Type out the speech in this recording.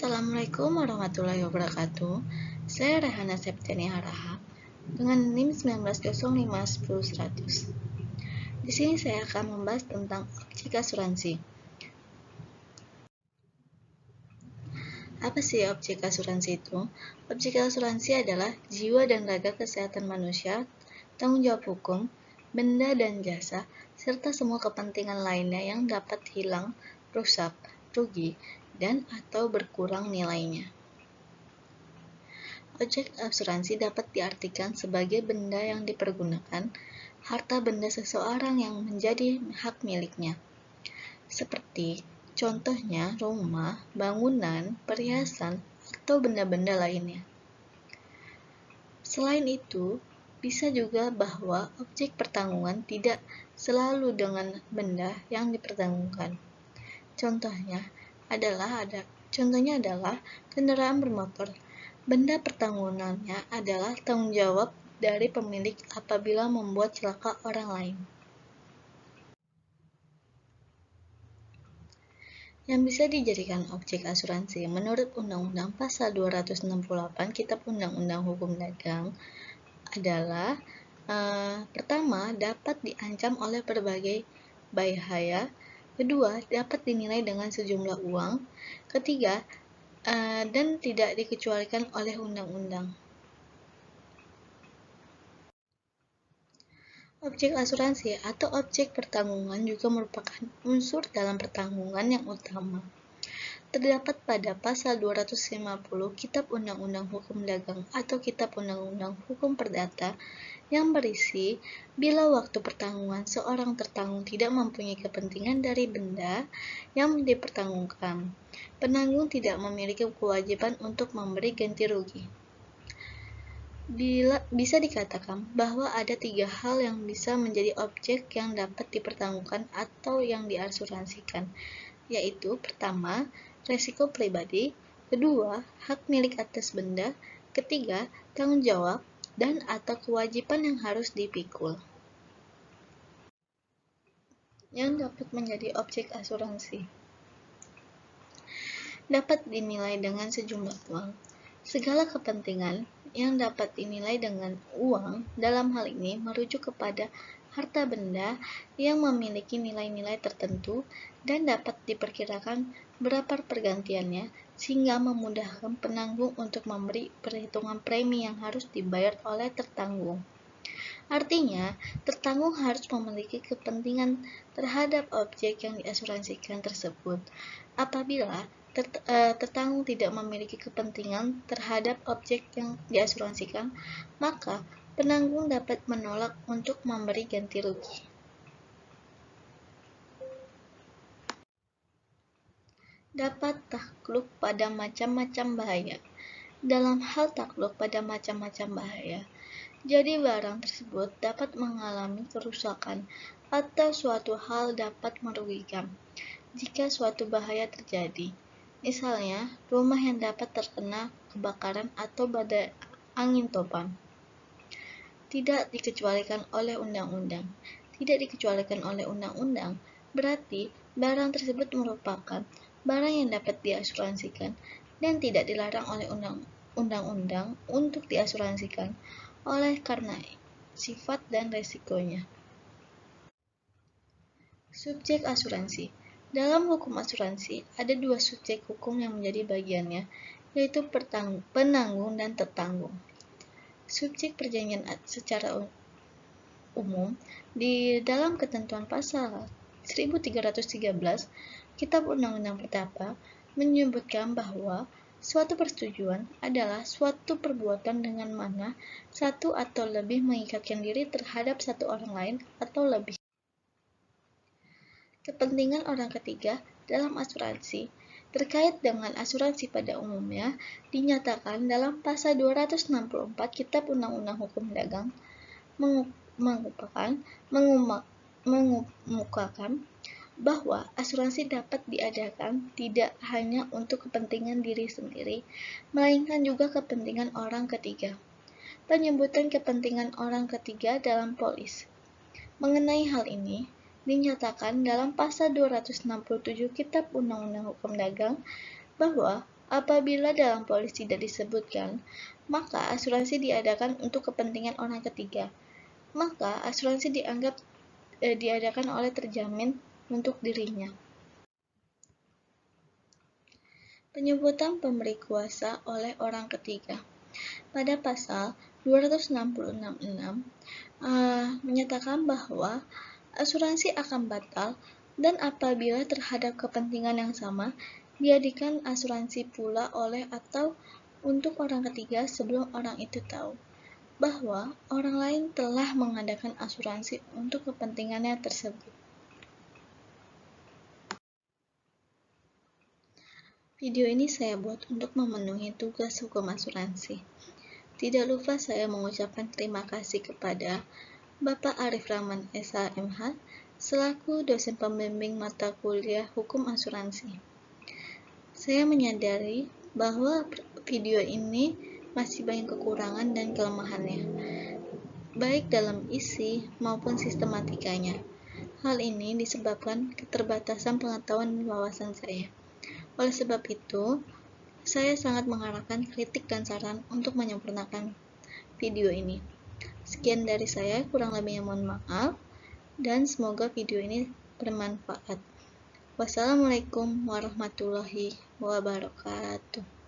Assalamualaikum warahmatullahi wabarakatuh. Saya Rehana Septiani Haraha dengan NIM 190510-100. Di sini saya akan membahas tentang objek asuransi. Apa sih objek asuransi itu? Objek asuransi adalah jiwa dan raga kesehatan manusia, tanggung jawab hukum, benda dan jasa, serta semua kepentingan lainnya yang dapat hilang, rusak, rugi, dan atau berkurang nilainya. Objek asuransi dapat diartikan sebagai benda yang dipergunakan, harta benda seseorang yang menjadi hak miliknya. Seperti contohnya rumah, bangunan, perhiasan, atau benda-benda lainnya. Selain itu, bisa juga bahwa objek pertanggungan tidak selalu dengan benda yang dipertanggungan. Contohnya adalah kendaraan bermotor. Benda pertanggungannya adalah tanggung jawab dari pemilik apabila membuat celaka orang lain. Yang bisa dijadikan objek asuransi menurut Undang-Undang Pasal 268 Kitab Undang-Undang Hukum Dagang adalah pertama, dapat diancam oleh berbagai bahaya. Kedua, dapat dinilai dengan sejumlah uang. Ketiga, dan tidak dikecualikan oleh undang-undang. Objek asuransi atau objek pertanggungan juga merupakan unsur dalam pertanggungan yang utama. Terdapat pada pasal 250 Kitab Undang-Undang Hukum Dagang atau Kitab Undang-Undang Hukum Perdata yang berisi bila waktu pertanggungan seorang tertanggung tidak mempunyai kepentingan dari benda yang dipertanggungkan, penanggung tidak memiliki kewajiban untuk memberi ganti rugi. Bisa dikatakan bahwa ada 3 hal yang bisa menjadi objek yang dapat dipertanggungkan atau yang diasuransikan, yaitu pertama, resiko pribadi, kedua, hak milik atas benda, ketiga, tanggung jawab dan atau kewajiban yang harus dipikul. Yang dapat menjadi objek asuransi dapat dinilai dengan sejumlah uang. Segala kepentingan yang dapat dinilai dengan uang dalam hal ini merujuk kepada harta benda yang memiliki nilai-nilai tertentu dan dapat diperkirakan berapa pergantiannya sehingga memudahkan penanggung untuk memberi perhitungan premi yang harus dibayar oleh tertanggung. Artinya, tertanggung harus memiliki kepentingan terhadap objek yang diasuransikan tersebut. Apabila tertanggung tidak memiliki kepentingan terhadap objek yang diasuransikan, maka penanggung dapat menolak untuk memberi ganti rugi. Dapat takluk pada macam-macam bahaya. Dalam hal takluk pada macam-macam bahaya, jadi barang tersebut dapat mengalami kerusakan atau suatu hal dapat merugikan jika suatu bahaya terjadi. Misalnya, rumah yang dapat terkena kebakaran atau badai angin topan. Tidak dikecualikan oleh undang-undang. Tidak dikecualikan oleh undang-undang berarti barang tersebut merupakan barang yang dapat diasuransikan dan tidak dilarang oleh undang-undang untuk diasuransikan oleh karena sifat dan resikonya. Subjek asuransi. Dalam hukum asuransi, ada 2 subjek hukum yang menjadi bagiannya, yaitu penanggung dan tertanggung. Subjek perjanjian secara umum di dalam ketentuan pasal 1313 Kitab Undang-Undang Perdata menyebutkan bahwa suatu persetujuan adalah suatu perbuatan dengan mana satu atau lebih mengikatkan diri terhadap satu orang lain atau lebih. Kepentingan orang ketiga dalam asuransi terkait dengan asuransi pada umumnya dinyatakan dalam pasal 264 Kitab Undang-Undang Hukum Dagang mengemukakan bahwa asuransi dapat diadakan tidak hanya untuk kepentingan diri sendiri, melainkan juga kepentingan orang ketiga. Penyebutan kepentingan orang ketiga dalam polis. Mengenai hal ini, dinyatakan dalam pasal 267 Kitab Undang-Undang Hukum Dagang bahwa Apabila dalam polis tidak disebutkan, maka asuransi diadakan untuk kepentingan orang ketiga. Maka asuransi diadakan oleh terjamin untuk dirinya. Penyebutan pemberi kuasa oleh orang ketiga. Pada pasal 266.6 menyatakan bahwa asuransi akan batal dan apabila terhadap kepentingan yang sama diadakan asuransi pula oleh atau untuk orang ketiga sebelum orang itu tahu bahwa orang lain telah mengadakan asuransi untuk kepentingannya tersebut. Video ini saya buat untuk memenuhi tugas hukum asuransi. Tidak lupa saya mengucapkan terima kasih kepada Bapak Arif Rahman SH.MH selaku dosen pembimbing mata kuliah hukum asuransi. Saya menyadari bahwa video ini masih banyak kekurangan dan kelemahannya, baik dalam isi maupun sistematikanya. Hal ini disebabkan keterbatasan pengetahuan dan wawasan saya. Oleh sebab itu, saya sangat mengharapkan kritik dan saran untuk menyempurnakan video ini. Sekian dari saya, kurang lebihnya mohon maaf, dan semoga video ini bermanfaat. Wassalamualaikum warahmatullahi wabarakatuh.